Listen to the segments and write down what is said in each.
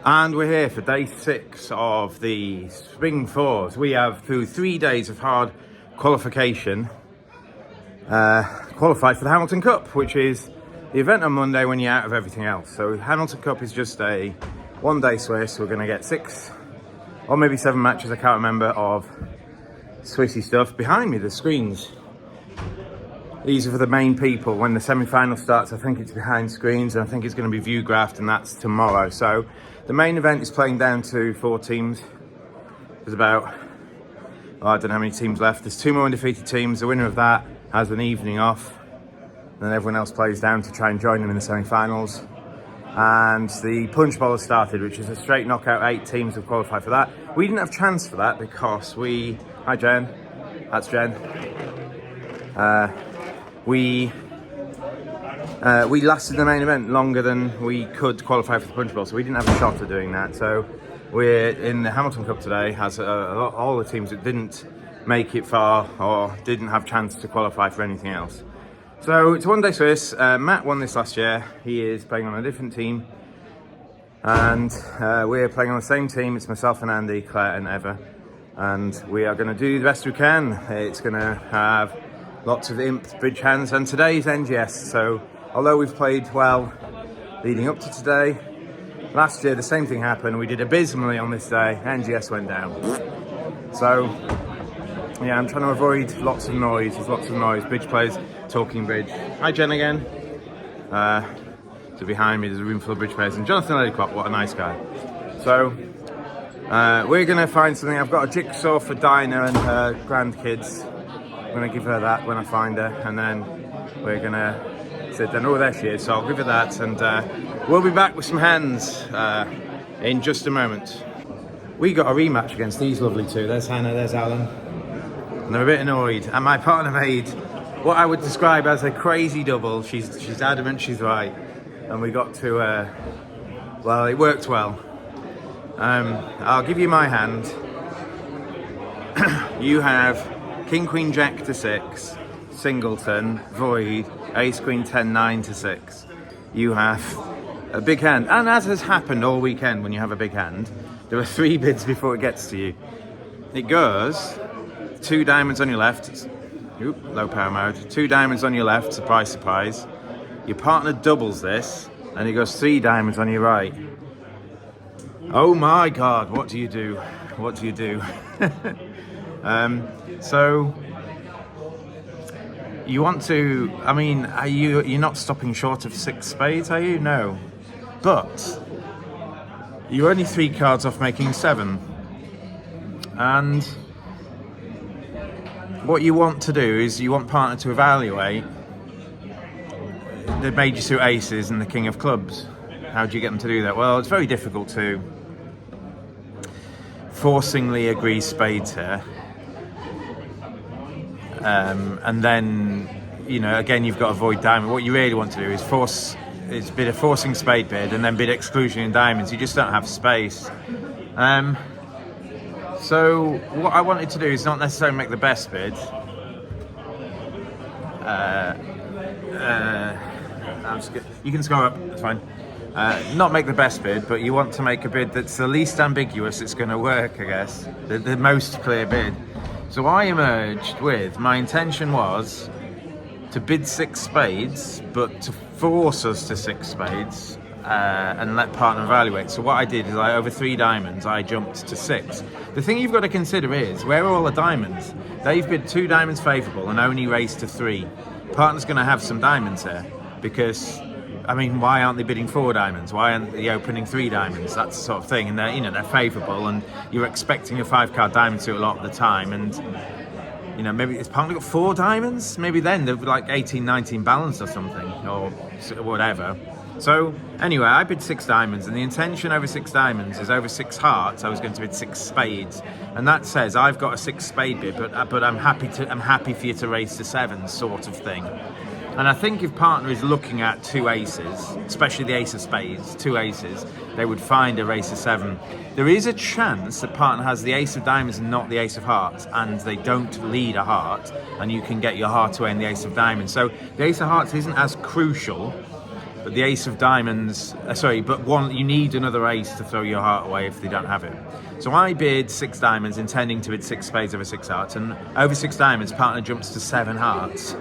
And we're here for day 6 of the Spring Fours. We have, through 3 days of hard qualification, qualified for the Hamilton Cup, which is the event on Monday when you're out of everything else. So Hamilton Cup is just a one-day Swiss. We're going to get 6 or maybe 7 matches, I can't remember, of Swissy stuff. Behind me, the screens. These are for the main people. When the semi-final starts, I think it's behind screens, and I think it's going to be view graphed, and that's tomorrow. So the main event is playing down to 4 teams. There's about, I don't know how many teams left. There's 2 more undefeated teams. The winner of that has an evening off. Then everyone else plays down to try and join them in the semi-finals. And the Punch Bowl has started, which is a straight knockout. 8 teams have qualified for that. We didn't have chance for that because we... Hi, Jen. That's Jen. We lasted the main event longer than we could qualify for the Punch Bowl, so we didn't have a shot at doing that. So we're in the Hamilton Cup today, has all the teams that didn't make it far or didn't have chance to qualify for anything else. So it's a one-day Swiss. Matt won this last year. He is playing on a different team, and we're playing on the same team. It's myself and Andy, Claire and Eva, and we are going to do the best we can. It's going to have lots of imp bridge hands, and today is NGS. So although we've played well leading up to today, last year the same thing happened. We did abysmally on this day. NGS went down. So yeah, I'm trying to avoid lots of noise. There's lots of noise. Bridge players talking bridge. Hi, Jen again. So behind me there's a room full of bridge players, and Jonathan Lillicrop, what a nice guy. So we're going to find something. I've got a jigsaw for Dinah and her grandkids. I'm going to give her that when I find her, and then we're going to sit down. Oh, there she is, so I'll give her that, and we'll be back with some hands in just a moment. We got a rematch against these lovely two. There's Hannah, there's Alan, and they're a bit annoyed, and my partner made what I would describe as a crazy double. She's adamant she's right, and we got to, well, it worked well. I'll give you my hand. You have King, Queen, Jack to 6, singleton, void, Ace, Queen, 10, 9 to 6. You have a big hand, and as has happened all weekend when you have a big hand, there are 3 bids before it gets to you. It goes 2 diamonds on your left, low power mode, 2 diamonds on your left, surprise, surprise. Your partner doubles this, and it goes 3 diamonds on your right. Oh my God, what do you do? What do you do? So you want to, I mean, you're not stopping short of 6 spades, are you? No. But you're only 3 cards off making 7. And what you want to do is you want partner to evaluate the major suit aces and the king of clubs. How do you get them to do that? Well, it's very difficult to forcingly agree spades here. And then, you know, again, you've got to avoid diamond. What you really want to do is bid a forcing spade bid and then bid exclusion in diamonds. You just don't have space. So what I wanted to do is not necessarily make the best bid. You can score up, that's fine. Not make the best bid, but you want to make a bid that's the least ambiguous it's going to work, I guess. The most clear bid. So I emerged with, my intention was to bid 6 spades, but to force us to 6 spades and let partner evaluate. So what I did is over 3 diamonds, I jumped to 6. The thing you've got to consider is, where are all the diamonds? They've bid 2 diamonds favourable and only raised to 3. Partner's going to have some diamonds here, because, I mean, why aren't they bidding 4 diamonds? Why aren't they opening 3 diamonds? That's the sort of thing, and they're, you know, they're favourable, and you're expecting a 5-card diamond suit a lot of the time, and, you know, maybe it's partly got 4 diamonds. Maybe then they're like 18, 19 balanced or something, or whatever. So anyway, I bid 6 diamonds, and the intention over 6 diamonds is over 6 hearts. I was going to bid 6 spades, and that says I've got a 6 spade bid, but I'm happy for you to raise to 7, sort of thing. And I think if partner is looking at 2 aces, especially the ace of spades, 2 aces, they would find a race of 7. There is a chance that partner has the ace of diamonds and not the ace of hearts, and they don't lead a heart, and you can get your heart away in the ace of diamonds. So the ace of hearts isn't as crucial But the ace of diamonds, you need another ace to throw your heart away if they don't have it. So I bid 6 diamonds, intending to bid 6 spades over 6 hearts, and over 6 diamonds, partner jumps to 7 hearts.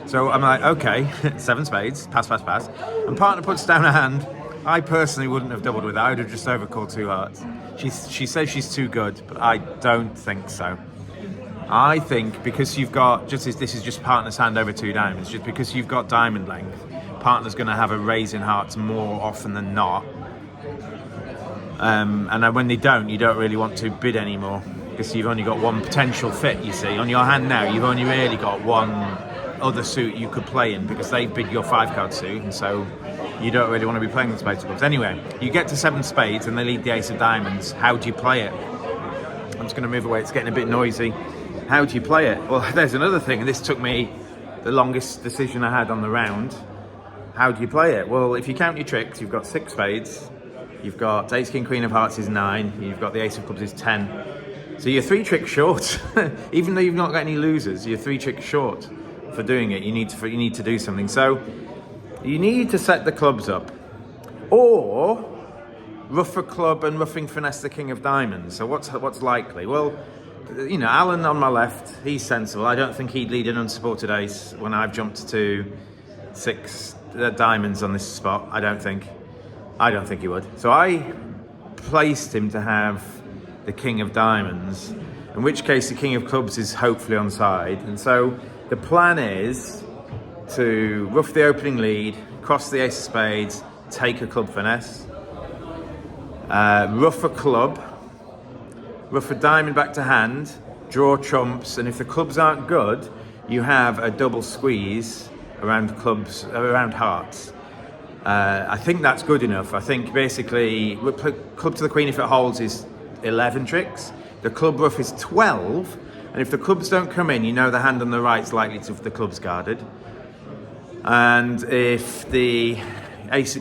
So I'm like, okay, 7 spades, pass. And partner puts down a hand. I personally wouldn't have doubled with that. I would have just overcalled 2 hearts. She says she's too good, but I don't think so. I think because you've got, this is just partner's hand over 2 diamonds, just because you've got diamond length, partner's going to have a raise in hearts more often than not. And when they don't, you don't really want to bid anymore because you've only got one potential fit, you see. On your hand now, you've only really got one other suit you could play in because they bid your 5-card suit, and so you don't really want to be playing the spades of clubs. Anyway, you get to 7 spades and they lead the ace of diamonds. How do you play it? I'm just going to move away, it's getting a bit noisy. How do you play it? Well, there's another thing, and this took me the longest decision I had on the round. How do you play it? Well, if you count your tricks, you've got 6 spades, you've got ace, king, queen of hearts is 9, you've got the ace of clubs is 10. So you're 3 tricks short. Even though you've not got any losers, you're 3 tricks short for doing it. You need to do something. So you need to set the clubs up, or ruff a club and ruffing finesse the king of diamonds. So what's likely? Well, you know, Alan on my left, he's sensible. I don't think he'd lead an unsupported ace when I've jumped to 6 diamonds on this spot. I don't think he would. So I placed him to have the king of diamonds, in which case the king of clubs is hopefully onside. And so the plan is to ruff the opening lead, cross the ace of spades, take a club finesse, ruff a club, ruff a diamond back to hand, draw trumps, and if the clubs aren't good, you have a double squeeze around hearts. I think that's good enough. I think basically club to the queen if it holds is 11 tricks. The club ruff is 12, and if the clubs don't come in, you know the hand on the right is likely to have the clubs guarded. And if the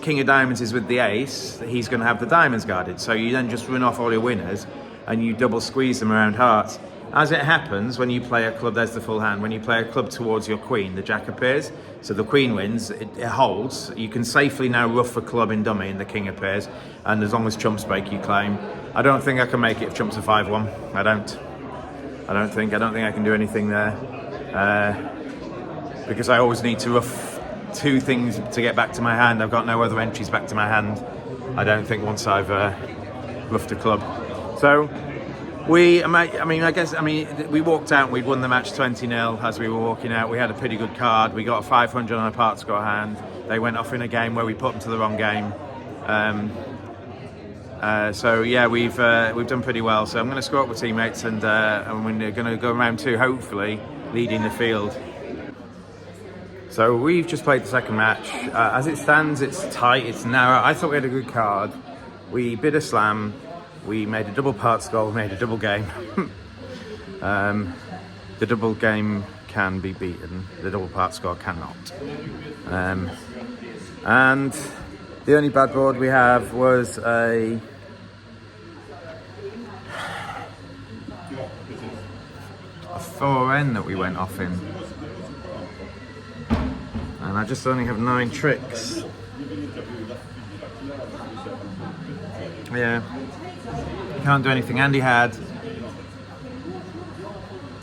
king of diamonds is with the ace, he's going to have the diamonds guarded. So you then just run off all your winners and you double squeeze them around hearts. As it happens, when you play a club, there's the full hand. When you play a club towards your queen, the jack appears. So the queen wins, it holds. You can safely now ruff a club in dummy and the king appears. And as long as trumps break, you claim. I don't think I can make it if trumps are 5-1. I don't think I can do anything there. Because I always need to ruff 2 things to get back to my hand. I've got no other entries back to my hand, I don't think, once I've ruffed a club. So we walked out and we'd won the match 20-0 as we were walking out. We had a pretty good card. We got a 500 on a part score hand. They went off in a game where we put them to the wrong game. So yeah, we've done pretty well. So I'm going to score up with teammates and we're going to go round 2, hopefully leading the field. So we've just played the second match. As it stands, it's tight, it's narrow. I thought we had a good card. We bid a slam. We made a double part score, we made a double game. The double game can be beaten, the double part score cannot. And the only bad board we have was a 4N that we went off in. And I just only have 9 tricks. Yeah. Can't do anything. Andy had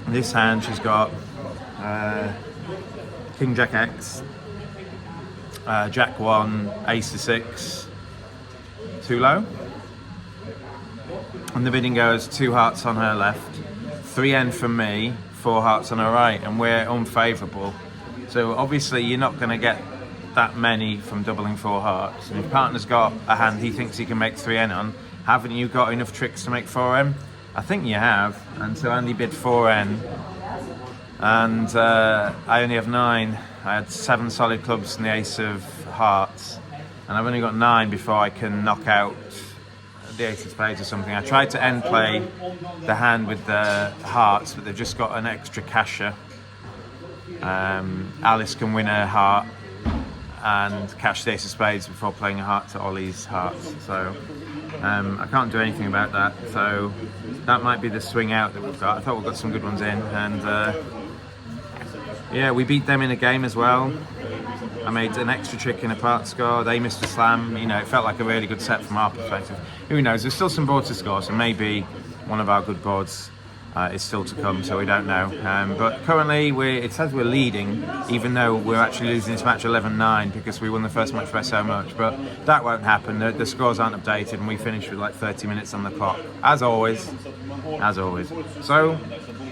this hand. She's got King Jack X, Jack 1, Ace to 6, too low. And the bidding goes 2 hearts on her left, 3N from me, 4 hearts on her right, and we're unfavourable. So obviously you're not going to get that many from doubling 4 hearts. And if partner's got a hand he thinks he can make 3N on, haven't you got enough tricks to make 4M? I think you have. And so Andy bid 4N. And I only have 9. I had 7 solid clubs and the ace of hearts. And I've only got 9 before I can knock out the ace of spades or something. I tried to end play the hand with the hearts, but they've just got an extra casher. Alice can win a heart and cash the ace of spades before playing a heart to Ollie's hearts. So I can't do anything about that. So that might be the swing out that we've got. I thought we've got some good ones in, and yeah, we beat them in a game as well. I made an extra trick in a part score. They missed a slam. You know, it felt like a really good set from our perspective. Who knows? There's still some board to score, so maybe one of our good boards is still to come, so we don't know. But currently, it says we're leading, even though we're actually losing this match 11-9 because we won the first match by so much. But that won't happen. The scores aren't updated, and we finished with like 30 minutes on the clock, as always. As always. So,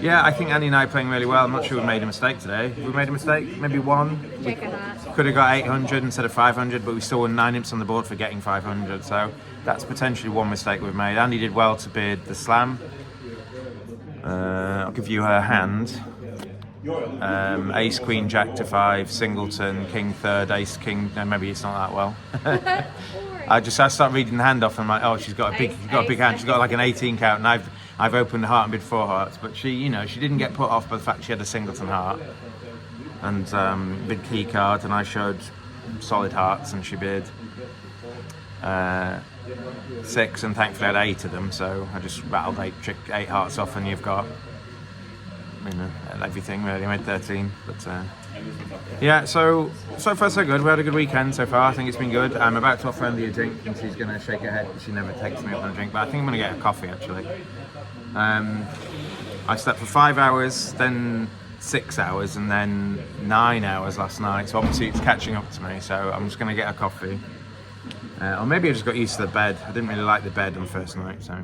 yeah, I think Andy and I are playing really well. I'm not sure we made a mistake today. We made a mistake, maybe one. We could have got 800 instead of 500, but we still won 9 imps on the board for getting 500. So that's potentially one mistake we've made. Andy did well to bid the slam. I'll give you her hand. Ace, Queen, Jack to 5, Singleton, King third, Ace, King. No, maybe it's not that well. I start reading the hand off, and I'm like, oh, she's got a big hand. She's got like an 18 count, and I've opened the heart and bid 4 hearts. But she, you know, she didn't get put off by the fact she had a Singleton heart and bid key card, and I showed solid hearts, and she bid 6, and thankfully I had 8 of them, so I just rattled 8 hearts off, and you've got, you know, everything really. I made 13, but yeah, so far so good. We had a good weekend so far. I think it's been good. I'm about to offer Andy a drink, and she's going to shake her head. She never takes me up on a drink, but I think I'm going to get a coffee actually. I slept for 5 hours, then 6 hours, and then 9 hours last night, so obviously it's catching up to me, so I'm just going to get a coffee. Or maybe I just got used to the bed. I didn't really like the bed on the first night, so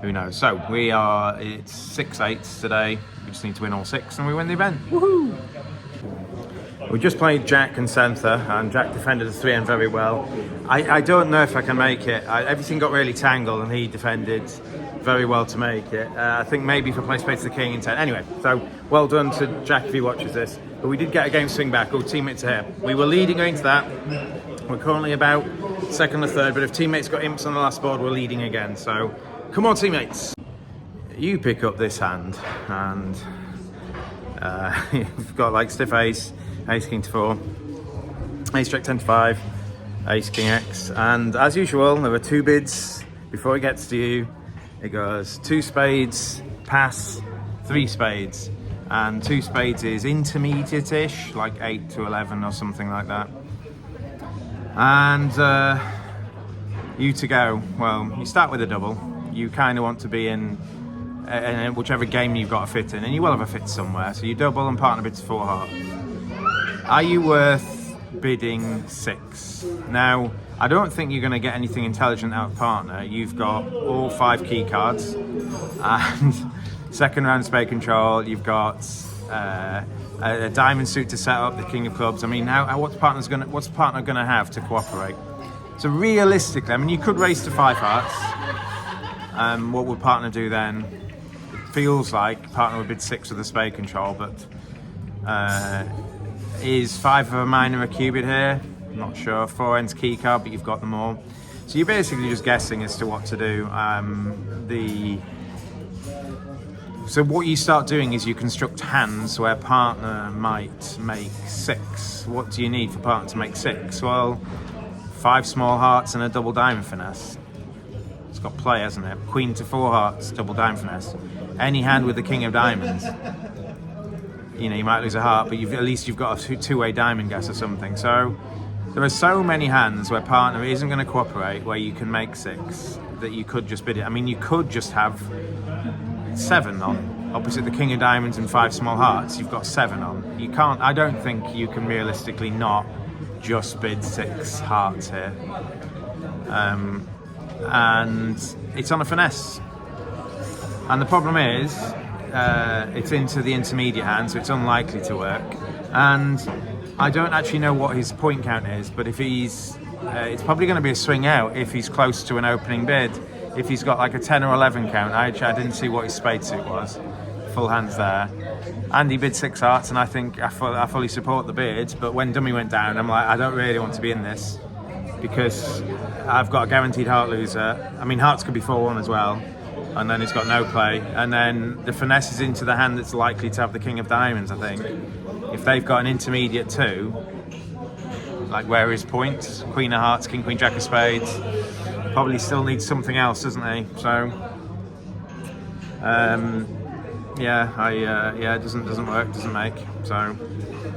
who knows. So it's 6-8 today. We just need to win all 6 and we win the event. Woohoo! We just played Jack and Santha, and Jack defended the 3-end very well. I don't know if I can make it. Everything got really tangled and he defended very well to make it. I think maybe if I play Spade to the King in 10. Anyway, so well done to Jack if he watches this. But we did get a game swing back. All teammates are here. We were leading going to that. We're currently about second or third, but if teammates got imps on the last board, we're leading again. So come on, teammates. You pick up this hand, and you've got like stiff ace, ace king to 4, ace jack 10 to 5, ace king x, and as usual there are 2 bids before it gets to you. It goes 2 spades, pass, 3 spades, and 2 spades is intermediate-ish, like 8 to 11 or something like that. And you to go. Well, you start with a double. You kind of want to be in whichever game you've got a fit in, and you will have a fit somewhere. So you double and partner bids 4 hearts. Are you worth bidding 6? Now, I don't think you're going to get anything intelligent out of partner. You've got all 5 key cards, and second round spade control. You've got a diamond suit to set up, the king of clubs. I mean, what's partner gonna have to cooperate? So realistically, I mean, you could race to 5 hearts. What would partner do then? It feels like partner would bid 6 with the spade control, but is 5 of a minor a cubit here? I'm not sure. 4 ends key card, but you've got them all. So you're basically just guessing as to what to do. So what you start doing is you construct hands where partner might make 6. What do you need for partner to make 6? Well, 5 small hearts and a double diamond finesse. It's got play, hasn't it? Queen to 4 hearts, double diamond finesse. Any hand with the king of diamonds. You know, you might lose a heart, but at least you've got a 2-way diamond guess or something. So there are so many hands where partner isn't going to cooperate, where you can make 6, that you could just bid it. I mean, you could just have 7 on. Opposite the king of diamonds and 5 small hearts, you've got 7 on. You can't, I don't think you can realistically not just bid 6 hearts here. And it's on a finesse. And the problem is, it's into the intermediate hand, so it's unlikely to work. And I don't actually know what his point count is, but if he's, it's probably going to be a swing out if he's close to an opening bid. If he's got like a 10 or 11 count, I didn't see what his spade suit was. Full hands there. Andy bid 6 hearts, and I think I fully support the bid, but when dummy went down, I'm like, I don't really want to be in this because I've got a guaranteed heart loser. I mean, hearts could be 4-1 as well, and then it's got no play. And then the finesse is into the hand that's likely to have the king of diamonds, I think. If they've got an intermediate 2, like where is points? Queen of hearts, king, queen, jack of spades. Probably still needs something else, doesn't he? So, yeah, it doesn't work, doesn't make. So,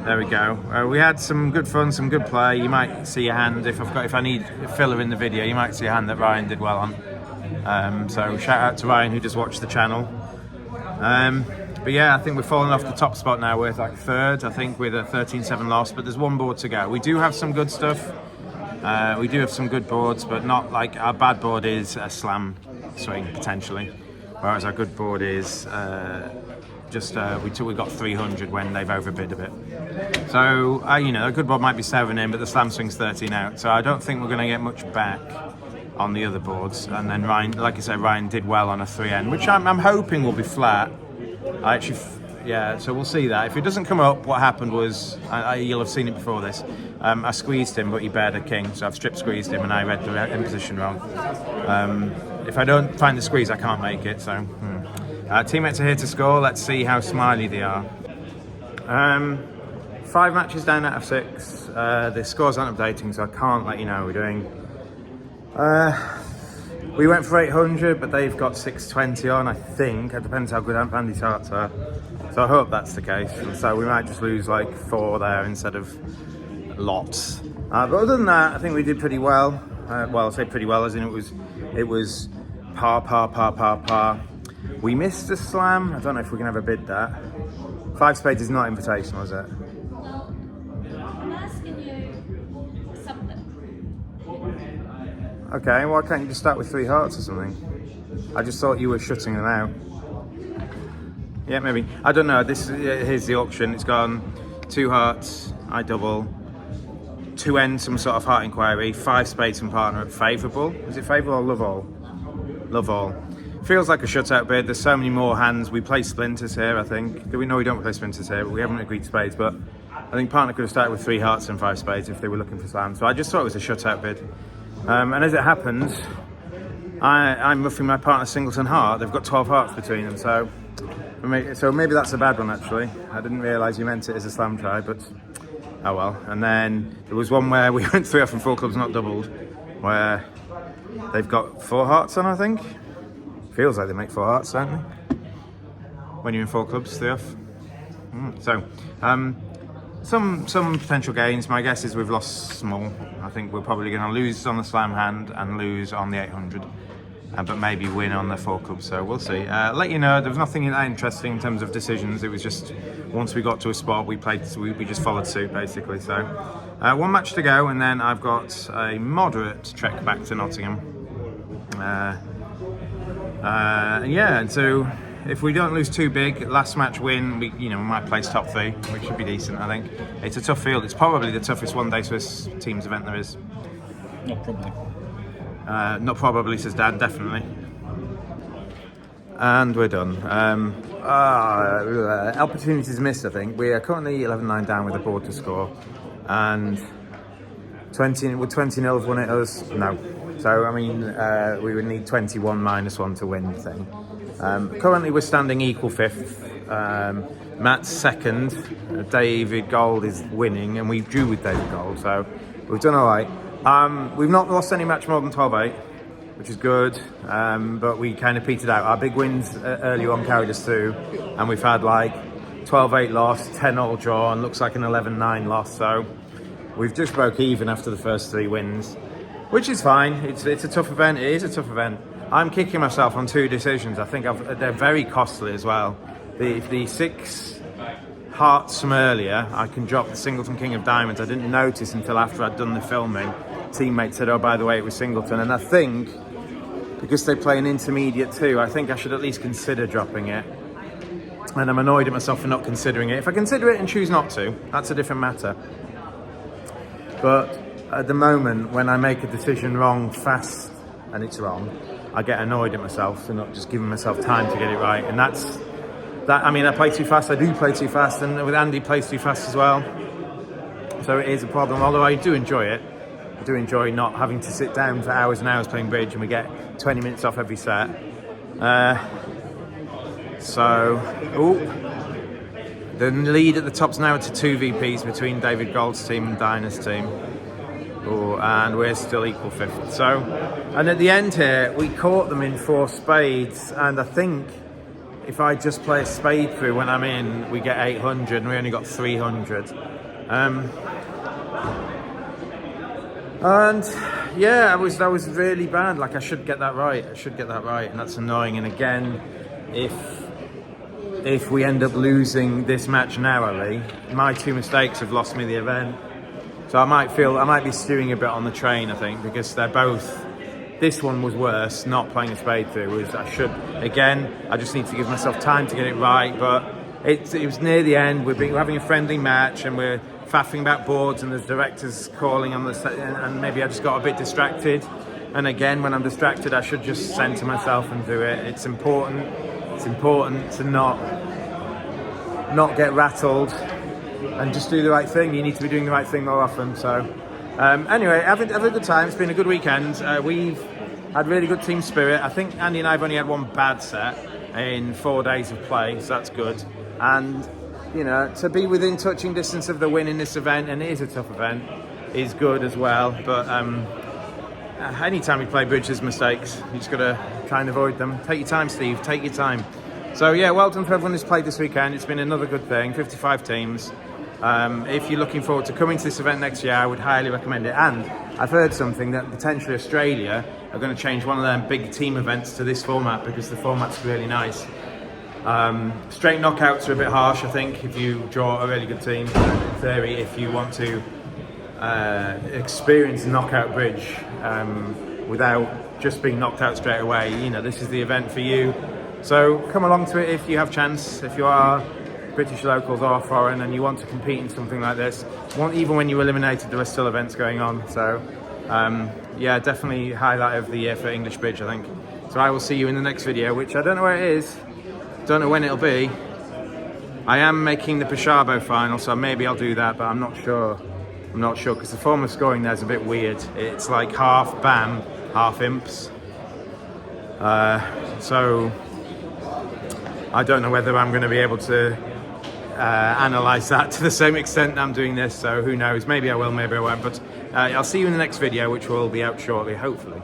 There we go. We had some good fun, some good play. You might see a hand if I need a filler in the video. You might see a hand that Ryan did well on. So shout out to Ryan who just watched the channel. But yeah, I think we're falling off the top spot now. We're like third, I think, with a 13-7 loss. But there's one board to go. We do have some good stuff. We do have some good boards, but not like our bad board is a slam swing potentially, whereas our good board is we got 300 when they've overbid a bit. So a good board might be 7 in, but the slam swing's 13 out. So I don't think we're going to get much back on the other boards. And then Ryan, like I said, Ryan did well on a 3N, which I'm hoping will be flat. So we'll see that. If it doesn't come up, what happened was, you'll have seen it before this, I squeezed him, but he bared a king, so I've strip squeezed him and I read the imposition wrong. If I don't find the squeeze, I can't make it, so... teammates are here to score. Let's see how smiley they are. 5 matches down out of 6. The scores aren't updating, so I can't let you know how we're doing. We went for 800, but they've got 620 on, I think. It depends how good Andy's hearts are. So I hope that's the case. So we might just lose like 4 there instead of lots. But other than that, I think we did pretty well. Well, I say pretty well, as in it was par. We missed a slam. I don't know if we can ever bid that. 5 spades is not invitational, is it? Well, I'm asking you something. Okay, why can't you just start with 3 hearts or something? I just thought you were shutting them out. Yeah, maybe. I don't know. Here's the auction. It's gone 2 hearts, I double, 2 ends, some sort of heart inquiry, 5 spades from partner at favourable. Is it favourable or love all? Love all. Feels like a shutout bid. There's so many more hands. We play splinters here, I think. We know we don't play splinters here, but we haven't agreed spades. But I think partner could have started with 3 hearts and 5 spades if they were looking for slams. So I just thought it was a shutout bid. And as it happens, I'm ruffing my partner's singleton heart. They've got 12 hearts between them, so maybe that's a bad one actually. I didn't realise you meant it as a slam try, but oh well. And then there was one where we went 3 off and 4 clubs not doubled, where they've got 4 hearts on, I think. Feels like they make 4 hearts, don't they? When you're in 4 clubs, 3 off. So, some potential gains. My guess is we've lost small. I think we're probably going to lose on the slam hand and lose on the 800, but maybe win on the 4 clubs. So we'll see. Let you know, there was nothing that interesting in terms of decisions. It was just once we got to a spot, we just followed suit basically. So 1 match to go, and then I've got a moderate trek back to Nottingham. And so if we don't lose too big, last match win, we might place top 3, which should be decent. I think it's a tough field. It's probably the toughest one-day Swiss teams event there is. Not probably. Not probably, says Dad. Definitely. And we're done. Opportunities missed. I think we are currently 11-9 down with a board to score, and 20-0 have won it us. No. So, I mean, we would need 21 minus 1 to win the thing. Currently, we're standing equal 5th. Matt's 2nd. David Gold is winning, and we drew with David Gold, so we've done all right. We've not lost any match more than 12-8, which is good, but we kind of petered out. Our big wins early on carried us through, and we've had like 12-8 loss, 10-all draw, and looks like an 11-9 loss, so we've just broke even after the first 3 wins. Which is fine. It's a tough event. It is a tough event. I'm kicking myself on 2 decisions. I think they're very costly as well. The 6 hearts from earlier, I can drop the singleton king of diamonds. I didn't notice until after I'd done the filming. Teammate said, oh, by the way, it was singleton. And I think, because they play an intermediate too, I think I should at least consider dropping it. And I'm annoyed at myself for not considering it. If I consider it and choose not to, that's a different matter. But at the moment, when I make a decision wrong fast and it's wrong, I get annoyed at myself for not just giving myself time to get it right. And that's that. I mean, I play too fast. I do play too fast, and with Andy, plays too fast as well. So it is a problem. Although I do enjoy it. I do enjoy not having to sit down for hours and hours playing bridge, and we get 20 minutes off every set. The lead at the top's now to 2 VPs between David Gold's team and Dinah's team. And we're still equal 5th. So, and at the end here, we caught them in 4 spades, and I think if I just play a spade through when I'm in, we get 800, and we only got 300. And yeah, that was really bad. Like, I should get that right. And that's annoying. And again, if we end up losing this match narrowly, my two mistakes have lost me the event. So I might be stewing a bit on the train, I think, because they're both. This one was worse. Not playing a spade through I just need to give myself time to get it right. But it was near the end. We're having a friendly match, and we're faffing about boards, and there's directors calling on and maybe I just got a bit distracted. And again, when I'm distracted, I should just centre myself and do it. It's important to not get rattled and just do the right thing. You need to be doing the right thing more often. So anyway, have a good time. It's been a good weekend. We've had really good team spirit. I think Andy and I have only had one bad set in 4 days of play, so that's good. And you know, to be within touching distance of the win in this event, and it is a tough event, is good as well. But anytime you play bridge, there's mistakes. You just got to try and avoid them. Take your time, Steve. Take your time. So yeah, well done for everyone who's played this weekend. It's been another good thing. 55 teams. If you're looking forward to coming to this event next year, I would highly recommend it. And I've heard something that potentially Australia are going to change one of their big team events to this format, because the format's really nice. Straight knockouts are a bit harsh, I think, if you draw a really good team. In theory, if you want to experience knockout bridge without just being knocked out straight away, you know, this is the event for you. So come along to it if you have chance, if you are British locals or foreign and you want to compete in something like this. Even when you're eliminated, there are still events going on. So yeah, definitely highlight of the year for English bridge, I think. So I will see you in the next video, which I don't know where it is. Don't know when it'll be. I am making the Peshabo final, so maybe I'll do that, but I'm not sure. Because the form of scoring there is a bit weird. It's like half BAM, half imps. So I don't know whether I'm going to be able to analyse that to the same extent I'm doing this, so who knows. Maybe I will, maybe I won't. But I'll see you in the next video, which will be out shortly, hopefully.